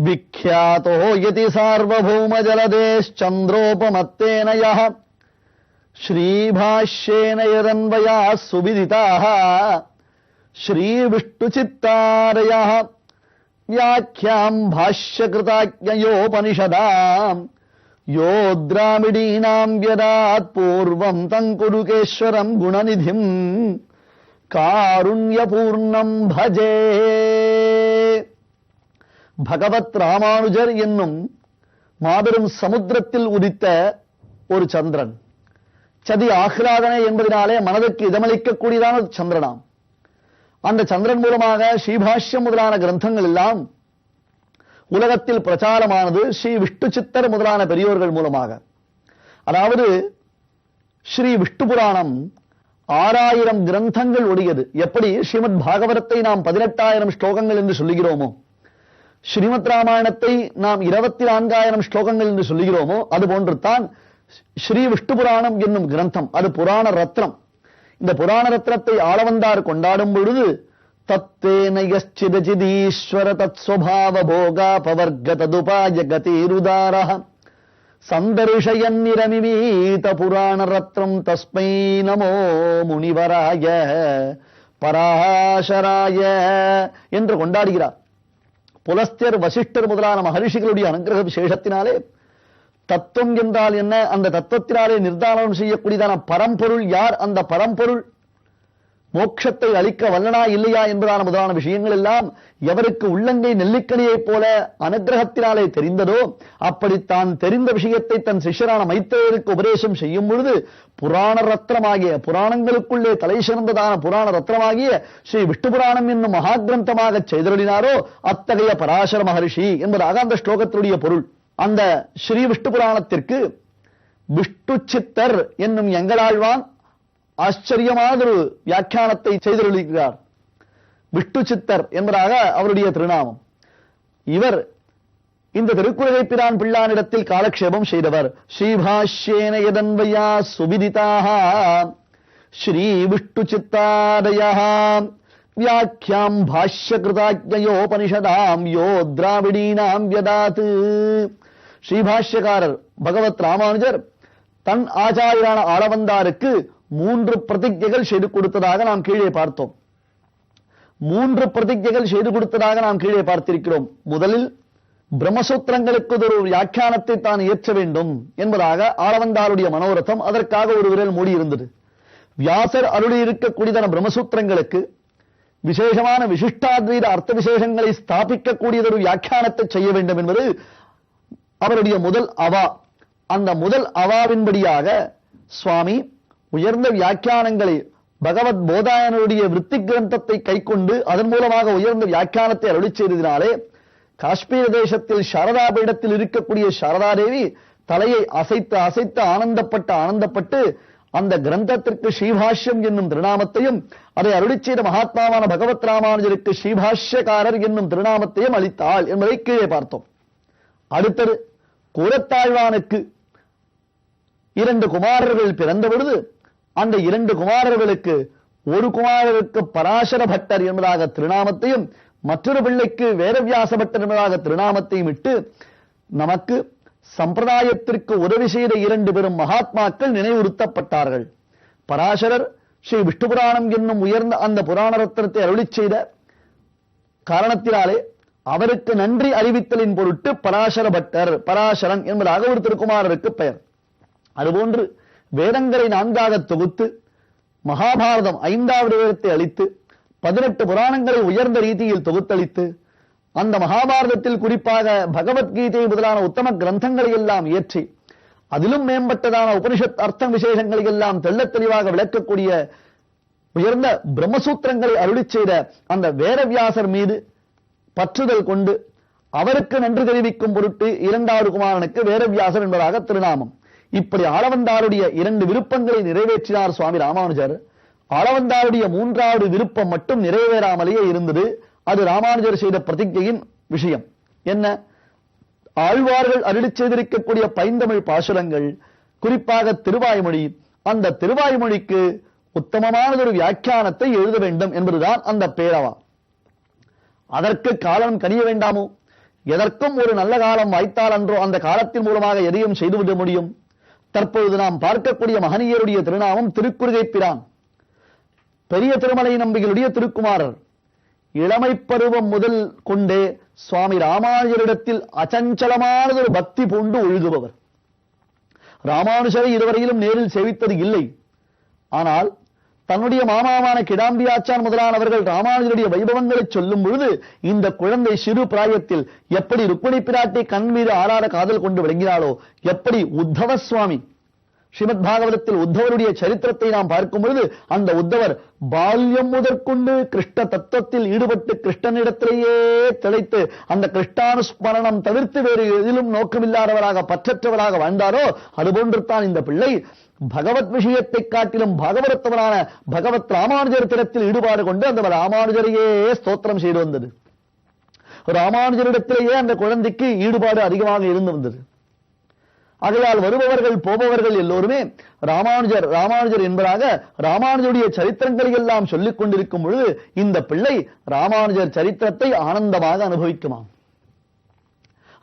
விக்யாதோ யதி சார்வபௌம ஜலதேஷ்சந்திரோபமத்தேன யஹ ஸ்ரீபாஷ்யேன யதன்வயா சுவிதிதாஹ ஸ்ரீவிஷ்ணுசித்தாரயः வியாக்கியாம் பாஷ்யகிருதாக்ஞயோபனிஷதாம் யோ திராவிடீனாம் வ்யதாத் பூர்வம் தங்குருகேஸ்வரம் குணநிதிம் காருண்யபூர்ணம் பஜே. பகவத் ராமானுஜர் என்னும் மாபெரும் சமுத்திரத்தில் உதித்த ஒரு சந்திரன். சதி ஆஹ்லாதனை என்பதனாலே மனதுக்கு இதமளிக்கக்கூடியதான சந்திரனாம். அந்த சந்திரன் மூலமாக ஸ்ரீபாஷ்யம் முதலான கிரந்தங்கள் எல்லாம் உலகத்தில் பிரச்சாரமானது ஸ்ரீ விஷ்ணு சித்தர் முதலான பெரியோர்கள் மூலமாக. அதாவது ஸ்ரீ விஷ்ணு புராணம் 6000 கிரந்தங்கள் உடையது. எப்படி ஸ்ரீமத் பாகவதத்தை நாம் 18,000 ஸ்லோகங்கள் என்று சொல்லுகிறோமோ, ஸ்ரீமத் ராமாயணத்தை நாம் 24,000 ஸ்லோகங்கள் என்று சொல்லுகிறோமோ, அதுபோன்று தான் ஸ்ரீ விஷ்ணு புராணம் என்னும் கிரந்தம். அது புராண ரத்னம். இந்த புராண ரத்னத்தை ஆளவந்தார் கொண்டாடும் பொழுது தத்தேனயச்சிதச்சிதீஸ்வர தத் ஸ்வபாவ போகா பவர்க ததுபாய கதிருதாரஹ சந்தர்ஷயன்னிரநிமீத புராண ரத்னம் தஸ்மை நமோ முனிவராய பராசராய என்று கொண்டாடுகிறார். புலஸ்தியர் வசிஷ்டர் முதலான மகரிஷிகளுடைய அனுகிரக விசேஷத்தினாலே தத்துவம் என்றால் என்ன, அந்த தத்துவத்தினாலே நிர்தாரணம் செய்யக்கூடியதான பரம்பொருள் யார், அந்த பரம்பொருள் மோட்சத்தை அளிக்க வல்லனா இல்லையா என்பதான முதலான விஷயங்கள் எல்லாம் எவருக்கு உள்ளங்கை நெல்லிக்கனியைப் போல அனுகிரகத்தினாலே தெரிந்ததோ, அப்படித்தான் தெரிந்த விஷயத்தை தன் சிஷ்யரான மைத்ரேயருக்கு உபதேசம் செய்யும் பொழுது புராண ரத்னமாகிய, புராணங்களுக்குள்ளே தலை சிறந்ததான புராண ரத்னமாகிய ஸ்ரீ விஷ்ணு புராணம் என்னும் மகாகிரந்தமாக செய்தருளினாரோ அத்தகைய பராசர மகரிஷி என்பதாக அந்த ஸ்லோகத்தினுடைய பொருள். அந்த ஸ்ரீ விஷ்ணு புராணத்திற்கு விஷ்ணு சித்தர் என்னும் எங்களாழ்வான் ஆச்சரியமான ஒரு வியாக்கியானத்தை செய்திருக்கிறார். விஷ்ணு சித்தர் என்பதாக அவருடைய திருநாமம். இவர் இந்த திருக்குறளை பிரான் பிள்ளானிடத்தில் காலக்ஷேபம் செய்தவர். ஸ்ரீபாஷ்யேன யதன்வயா சுவிதிதாஹ ஸ்ரீ விஷ்ணு சித்தாரயः வியாக்கியாம் பாஷ்யகிருதாக்ஞயோபனிஷதாம் யோ திராவிடீனாம் வ்யதாத். ஸ்ரீபாஷ்யக்காரர் பகவத் ராமானுஜர் தன் ஆச்சாரியரான ஆளவந்தாருக்கு 3 பிரதிஜைகள் செய்து கொடுத்ததாக நாம் கீழே பார்த்தோம். 3 பிரதிஜைகள் செய்து கொடுத்ததாக நாம் கீழே பார்த்திருக்கிறோம். முதலில் பிரம்மசூத்திரங்களுக்கு ஒரு வியாக்கியானத்தை தான் இயற்ற வேண்டும் என்பதாக ஆளவந்தாருடைய மனோரதம். அதற்காக ஒரு விரல் மூடி இருந்தது. வியாசர் அருளி இருக்கக்கூடியதான பிரம்மசூத்திரங்களுக்கு விசேஷமான விசிஷ்டாத்வைத அர்த்த விசேஷங்களை ஸ்தாபிக்கக்கூடியதொரு வியாக்கியானத்தை செய்ய வேண்டும் என்பது அவருடைய முதல் அவா. அந்த முதல் அவாவின்படியாக சுவாமி உயர்ந்த வியாக்கியானங்களை பகவத் போதாயனுடைய விருத்தி கிரந்தத்தை கைக்கொண்டு அதன் மூலமாக உயர்ந்த வியாக்கியானத்தை அருளி செய்ததினாலே காஷ்மீர தேசத்தில் சாரதா பீடத்தில் இருக்கக்கூடிய சாரதாதேவி தலையை அசைத்து அசைத்து ஆனந்தப்பட்டு அந்த கிரந்தத்திற்கு ஸ்ரீபாஷ்யம் என்னும் திருநாமத்தையும் அதை அருளி செய்த மகாத்மாவான பகவத் ராமானுஜருக்கு ஸ்ரீபாஷ்யக்காரர் என்னும் திருநாமத்தையும் அளித்தாள் என்பதை கீழே பார்த்தோம். அடுத்தது கூரத்தாழ்வானுக்கு 2 குமாரர்கள் பிறந்த பொழுது அந்த 2 குமாரர்களுக்கு ஒரு குமாரருக்கு பராசர பட்டர் என்பதாக திருநாமத்தையும் மற்றொரு பிள்ளைக்கு வேதவியாச பட்டர் என்பதாக திருநாமத்தையும் இட்டு நமக்கு சம்பிரதாயத்திற்கு உதவி செய்த 2 பெரும் மகாத்மாக்கள் நினைவுறுத்தப்பட்டார்கள். பராசரர் ஸ்ரீ விஷ்ணு புராணம் என்னும் உயர்ந்த அந்த புராண ரத்னத்தை அருளி செய்த காரணத்தினாலே அவருக்கு நன்றி அறிவித்தலின் பொருட்டு பராசர பட்டர், பராசரன் என்பதாக ஒரு திருக்குமாரருக்கு பெயர். அதுபோன்று வேதங்களை 4ஆக தொகுத்து மகாபாரதம் 5வது வேதத்தை அளித்து 18 புராணங்களை உயர்ந்த ரீதியில் தொகுத்தளித்து அந்த மகாபாரதத்தில் குறிப்பாக பகவத்கீதை முதலான உத்தம கிரந்தங்களை எல்லாம் இயற்றி அதிலும் மேம்பட்டதான உபனிஷத் அர்த்த விசேஷங்களை எல்லாம் தெள்ளத் தெளிவாக விளக்கக்கூடிய உயர்ந்த பிரம்மசூத்திரங்களை அருளி செய்த அந்த வேதவியாசர் மீது பற்றுதல் கொண்டு அவருக்கு நன்றி தெரிவிக்கும் பொருட்டு 2வது குமாரனுக்கு வேதவியாசர் என்பதாக திருநாமம். இப்படி ஆளவந்தாருடைய 2 விருப்பங்களை நிறைவேற்றினார் சுவாமி ராமானுஜர். ஆளவந்தாருடைய 3வது விருப்பம் மட்டும் நிறைவேறாமலேயே இருந்தது. அது ராமானுஜர் செய்த பிரதிஜையின் விஷயம். என்ன? ஆழ்வார்கள் அருளி செய்திருக்கக்கூடிய பைந்தமிழ் பாசுரங்கள், குறிப்பாக திருவாய்மொழி, அந்த திருவாய்மொழிக்கு உத்தமமானதொரு வியாக்கியானத்தை எழுத வேண்டும் என்பதுதான் அந்த பேரவா. அதற்கு காலம் கனிய வேண்டாமோ? எதற்கும் ஒரு நல்ல காலம் வாய்த்தால் அன்றோ அந்த காலத்தின் மூலமாக எதையும் செய்துவிட முடியும். தற்பொழுது நாம் பார்க்கக்கூடிய மகனியருடைய திருநாமம் திருக்குறுகை பிரான். பெரிய திருமலை நம்பிகளுடைய திருக்குமாரர். இளமை பருவம் முதல் கொண்டே சுவாமி ராமானுஜரிடத்தில் அச்சஞ்சலமானதொரு பக்தி பூண்டு ஒழுகுபவர். ராமானுஜரை இதுவரையிலும் நேரில் சேவித்தது இல்லை. ஆனால் தன்னுடைய மாமாவான கிடாம்பியாச்சான் முதலானவர்கள் ராமானுஜருடைய வைபவங்களை சொல்லும் பொழுது இந்த குழந்தை சிறு பிராயத்தில் எப்படி ருக்மிணி பிராட்டி கண் மீது ஆறாட காதல் கொண்டு விளங்கினாளோ, எப்படி உத்தவ சுவாமி ஸ்ரீமத் பாகவதத்தில் உத்தவருடைய சரித்திரத்தை நாம் பார்க்கும் பொழுது அந்த உத்தவர் பால்யம் முதற்கொண்டு கிருஷ்ண தத்துவத்தில் ஈடுபட்டு கிருஷ்ணனிடத்திலேயே திளைத்து அந்த கிருஷ்ணானுஸ்மரணம் தவிர்த்து வேறு எதிலும் நோக்கமில்லாதவராக பற்றற்றவராக வாழ்ந்தாரோ, அதுபோன்று தான் இந்த பிள்ளை பகவத் விஷயத்தை காட்டிலும் பாகவதத்தவரான பகவத் ராமானுஜர் திறத்தில் ஈடுபாடு கொண்டு அந்த ராமானுஜரையே ஸ்தோத்திரம் செய்து வந்தது. ராமானுஜரிடத்திலேயே அந்த குழந்தைக்கு ஈடுபாடு அதிகமாக இருந்து வந்தது. ஆகையால் வருபவர்கள் போபவர்கள் எல்லோருமே ராமானுஜர் ராமானுஜர் என்பதாக ராமானுஜருடைய சரித்திரங்களை எல்லாம் சொல்லிக் கொண்டிருக்கும் பொழுது இந்த பிள்ளை ராமானுஜர் சரித்திரத்தை ஆனந்தமாக அனுபவிக்குமாம்.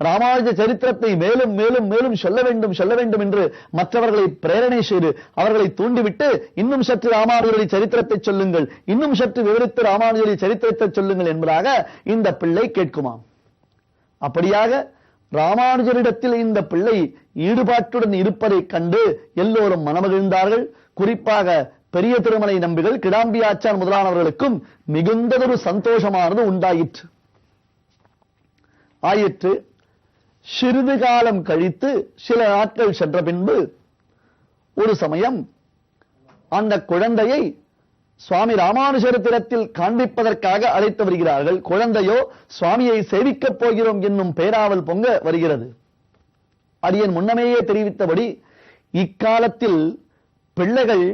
ராமானுஜ சரித்திரத்தை மேலும் மேலும் மேலும் சொல்ல வேண்டும் என்று மற்றவர்களை பிரேரணை செய்து அவர்களை தூண்டிவிட்டு இன்னும் சற்று ராமானுஜருடைய சரித்திரத்தை சொல்லுங்கள், இன்னும் சற்று விவரித்து ராமானுஜருடைய சரித்திரத்தை சொல்லுங்கள் என்பதாக இந்த பிள்ளை கேட்குமாம். அப்படியாக ராமானுஜரிடத்தில் இந்த பிள்ளை ஈடுபாட்டுடன் இருப்பதைக் கண்டு எல்லோரும் மனமகிழ்ந்தார்கள். குறிப்பாக பெரிய திருமலை நம்பிகள் கிடாம்பியாச்சான் முதலானவர்களுக்கும் மிகுந்ததொரு சந்தோஷமானது ஆயிற்று. சிறிது காலம் கழித்து சில நாட்கள் சென்ற பின்பு ஒரு சமயம் அந்த குழந்தையை சுவாமி ராமானுஜரிடத்தில் காண்பிப்பதற்காக அழைத்து வருகிறார்கள். குழந்தையோ சுவாமியை சேவிக்கப் போகிறோம் என்னும் பேராவல் பொங்க வருகிறது. அடியன் முன்னமேயே தெரிவித்தபடி இக்காலத்தில் பிள்ளைகள்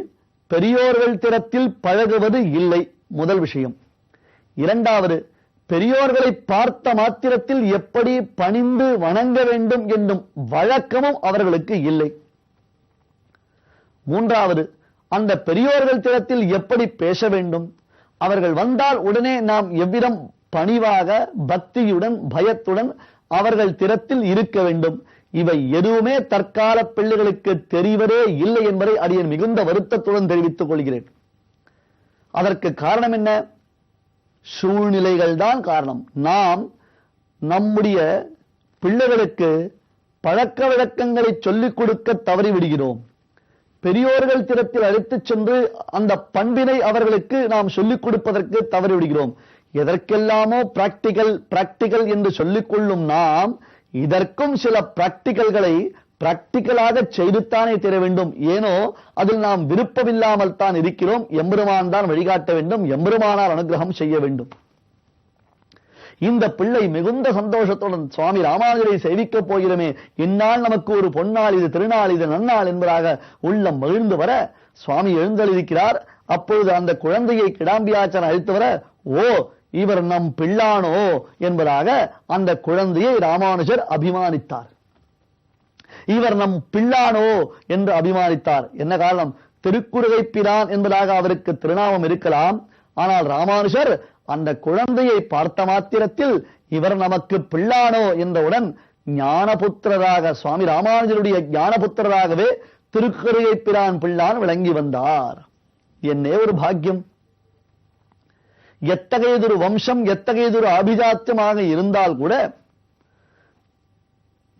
பெரியோர்கள் திறத்தில் பழகுவது இல்லை, முதல் விஷயம். இரண்டாவது, பெரியோர்களை பார்த்த மாத்திரத்தில் எப்படி பணிந்து வணங்க வேண்டும் என்னும் வழக்கமும் அவர்களுக்கு இல்லை. மூன்றாவது, அந்த பெரியோர்கள் திறத்தில் எப்படி பேச வேண்டும், அவர்கள் வந்தால் உடனே நாம் எவ்விதம் பணிவாக பக்தியுடன் பயத்துடன் அவர்கள் திறத்தில் இருக்க வேண்டும், இவை எதுவுமே தற்கால பிள்ளைகளுக்கு தெரிவதே இல்லை என்பதை அடியேன் மிகுந்த வருத்தத்துடன் தெரிவித்துக் கொள்கிறேன். அதற்கு காரணம் என்ன? சூழ்நிலைகள் தான் காரணம். நாம் நம்முடைய பிள்ளைகளுக்கு பழக்க வழக்கங்களை சொல்லிக் கொடுக்க தவறிவிடுகிறோம். பெரியோர்கள் திறத்தில் அழைத்துச் சென்று அந்த பண்பினை அவர்களுக்கு நாம் சொல்லிக் கொடுப்பதற்கு தவறிவிடுகிறோம். எதற்கெல்லாமோ பிராக்டிகல் என்று சொல்லிக் கொள்ளும் நாம் இதற்கும் சில பிராக்டிகல்களை பிராக்டிகலாக செய்துத்தானே தர வேண்டும். ஏனோ அதில் நாம் விருப்பமில்லாமல் தான் இருக்கிறோம். எம்பெருமான் தான் வழிகாட்ட வேண்டும், எம்பெருமானார் அனுகிரகம் செய்ய வேண்டும். இந்த பிள்ளை மிகுந்த சந்தோஷத்துடன் சுவாமி ராமானுஜரை சேவிக்கப் போகிறோமே, இந்நாள் நமக்கு ஒரு பொன்னாள், இது திருநாள், இது நன்னாள் என்பதாக உள்ளம் மகிழ்ந்து வர சுவாமி எழுந்தளிக்கிறார். அப்பொழுது அந்த குழந்தையை கிடாம்பியாச்சான் அழைத்து வர, ஓ இவர் நம் பிள்ளானோ என்பதாக அந்த குழந்தையை ராமானுஜர் அபிமானித்தார். இவர் நம் பிள்ளானோ என்று அபிமானித்தார். என்ன காரணம்? திருக்குறுகை பிரான் என்பதாக அவருக்கு திருநாமம் இருக்கலாம். ஆனால் ராமானுஜர் அந்த குழந்தையை பார்த்த மாத்திரத்தில் இவர் நமக்கு பிள்ளானோ என்றவுடன் ஞானபுத்திரராக சுவாமி ராமானுஜருடைய ஞானபுத்திரராகவே திருக்குறுகை பிரான் பிள்ளான் விளங்கி வந்தார். என்னே ஒரு பாக்கியம்! எத்தகையதொரு வம்சம், எத்தகையதொரு அபிஜாத்தியமாக இருந்தால் கூட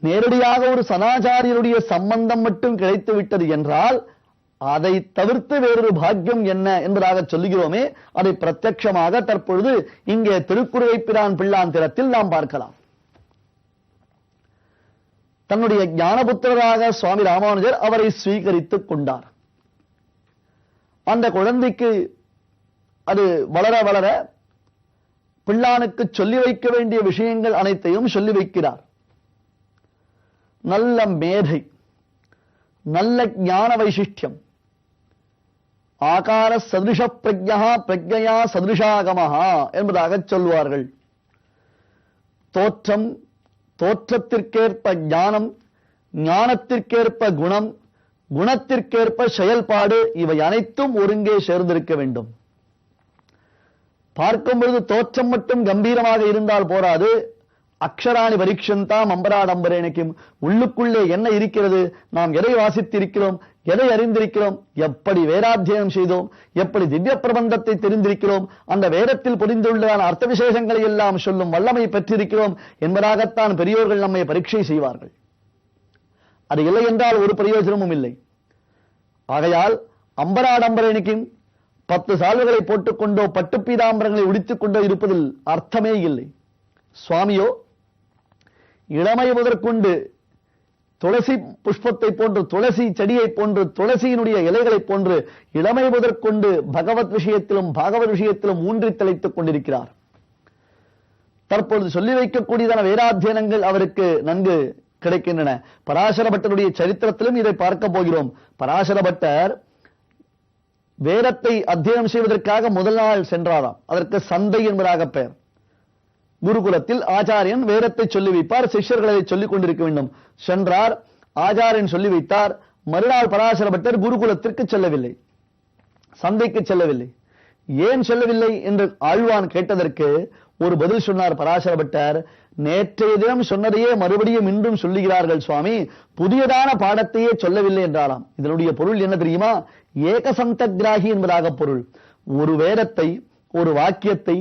நேரடியாக ஒரு சனாச்சாரியருடைய சம்பந்தம் மட்டும் கிடைத்து விட்டது என்றால் அதை தவிர்த்து வேறொரு பாக்கியம் என்ன என்பதாக சொல்லுகிறோமே, அதை பிரத்யட்சமாக தற்பொழுது இங்கே திருக்குறுகை பிரான் பிள்ளான் திறத்தில் நாம் பார்க்கலாம். தன்னுடைய ஞானபுத்திரராக சுவாமி ராமானுஜர் அவரை ஸ்வீகரித்துக் கொண்டார். அந்த குழந்தைக்கு அது வளர வளர பிள்ளானுக்கு சொல்லி வைக்க வேண்டிய விஷயங்கள் அனைத்தையும் சொல்லி வைக்கிறார். நல்ல மேதை, நல்ல ஞான வைசிஷ்டியம், ஆகார சதுஷ பிரஜ்ஞா பிரஜ்ஞயா சதுஷாகமஹா என்பதாக சொல்வார்கள். தோற்றம், தோற்றத்திற்கேற்ப ஞானம், ஞானத்திற்கேற்ப குணம், குணத்திற்கேற்ப செயல்பாடு, இவை அனைத்தும் ஒருங்கே சேர்ந்திருக்க வேண்டும். பார்க்கும் பொழுது தோற்றம் மட்டும் கம்பீரமாக இருந்தால் போராது, அக்ஷராணி பரீட்சந்தாம் அம்பராடம்பரேனைக்கும், உள்ளுக்குள்ளே என்ன இருக்கிறது, நாம் எதை வாசித்திருக்கிறோம், எதை அறிந்திருக்கிறோம், எப்படி வேதாத்தியனம் செய்தோம், எப்படி திவ்ய பிரபந்தத்தை தெரிந்திருக்கிறோம், அந்த வேதத்தில் புரிந்துள்ள அர்த்த விசேஷங்களை எல்லாம் சொல்லும் வல்லமை பெற்றிருக்கிறோம் என்பதாகத்தான் பெரியோர்கள் நம்மை பரீட்சை செய்வார்கள். அது இல்லை என்றால் ஒரு பிரயோஜனமும் இல்லை. ஆகையால் அம்பராடம்பரேனைக்கும் 10 சால்வைகளை போட்டுக்கொண்டோ பட்டு பீதாம்பரங்களை உடித்துக் கொண்டோ இருப்பதில் அர்த்தமே இல்லை. சுவாமியோ இளமை முதற்கொண்டு துளசி புஷ்பத்தை போன்று, துளசி செடியை போன்று, துளசியினுடைய இலைகளை போன்று இளமை முதற்கொண்டு பகவத் விஷயத்திலும் பாகவத் விஷயத்திலும் ஊன்றி தலைத்துக் கொண்டிருக்கிறார். தற்பொழுது சொல்லி வைக்கக்கூடியதான வேதாத்தியனங்கள் அவருக்கு நன்கு கிடைக்கின்றன. பராசர பட்டருடைய சரித்திரத்திலும் இதை பார்க்க போகிறோம். பராசர பட்டர் வேதத்தை அத்தியனம் செய்வதற்காக முதல் நாள் சென்றாராம். அதற்கு சந்தை என்பதாக பெயர். குருகுலத்தில் ஆச்சாரியன் வேதத்தை சொல்லி வைப்பார், சிஷ்யர்களை சொல்லிக் கொண்டிருக்க வேண்டும். சென்றார், ஆச்சாரியன் சொல்லி வைத்தார். மறுநாள் பராசர பட்டர் குருகுலத்திற்கு செல்லவில்லை, சந்தைக்கு செல்லவில்லை. ஏன் செல்லவில்லை என்று ஆழ்வான் கேட்டதற்கு ஒரு பதில் சொன்னார் பராசர பட்டர். நேற்றைய தினம் சொன்னதையே மறுபடியும் இன்றும் சொல்லுகிறார்கள் சுவாமி, புதியதான பாடத்தையே சொல்லவில்லை என்றாராம். இதனுடைய பொருள் என்ன தெரியுமா? ஏகசந்தகிராகி என்பதாக பொருள். ஒரு வேதத்தை, ஒரு வாக்கியத்தை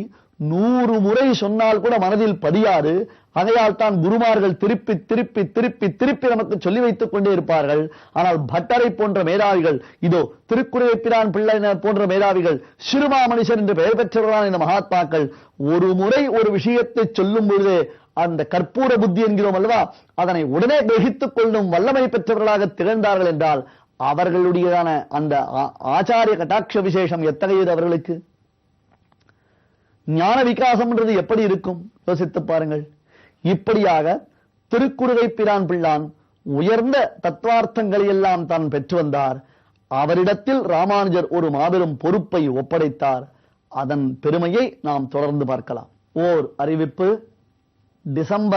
100 முறை சொன்னால் கூட மனதில் பதியாது. அதையால் தான் குருமார்கள் திருப்பி திருப்பி திருப்பி திருப்பி நமக்கு சொல்லி வைத்துக் கொண்டே இருப்பார்கள். ஆனால் பட்டரை போன்ற மேதாவிகள், இதோ திருக்குறைப்பிரான் பிள்ளை போன்ற மேதாவிகள், சிறுமாமனிஷர் என்று பெயர் பெற்றவர்களான இந்த மகாத்மாக்கள் ஒரு முறை ஒரு விஷயத்தை சொல்லும் பொழுதே அந்த கற்பூர புத்தி என்கிறோம் அல்லவா, அதனை உடனே கிரகித்துக் கொள்ளும் வல்லமை பெற்றவர்களாக திகழ்ந்தார்கள் என்றால் அவர்களுடையதான அந்த ஆச்சாரிய கட்டாட்ச விசேஷம் எத்தகையது அவர்களுக்கு. ஞான விகாசம் என்றது எப்படி இருக்கும் யோசித்து பாருங்கள். இப்படியாக திருக்குறுகை பிரான் பிள்ளான் உயர்ந்த தத்துவார்த்தங்களை எல்லாம் தான் பெற்று வந்தார். அவரிடத்தில் ராமானுஜர் ஒரு மாபெரும் பொறுப்பை ஒப்படைத்தார். அதன் பெருமையை நாம் தொடர்ந்து பார்க்கலாம். ஓர் அறிவிப்பு. டிசம்பர்